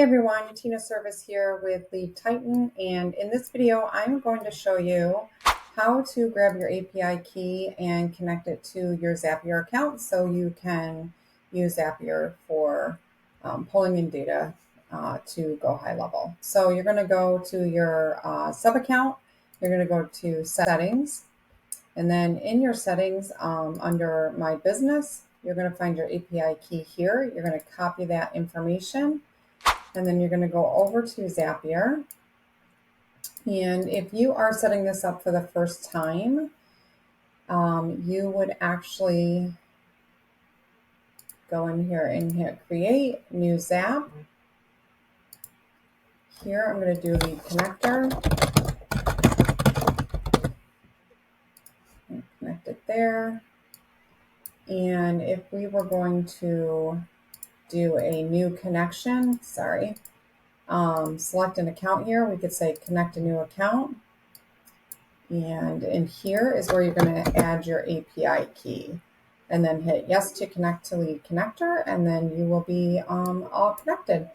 everyone, Tina Servis here with Lead Titan, and in this video I'm going to show you how to grab your API key and connect it to your Zapier account so you can use Zapier for pulling in data to GoHighLevel. So you're going to go to your sub account, you're going to go to settings, and then in your settings under my business, you're going to find your API key here. You're going to copy that information. And then you're going to go over to Zapier. And if you are setting this up for the first time, you would actually go in here and hit create, new Zap. Here I'm going to do lead connector. And connect it there. And if we were going to do a new connection, select an account here. We could say connect a new account. And in here is where you're going to add your API key. And then hit yes to connect to lead connector, and then you will be all connected.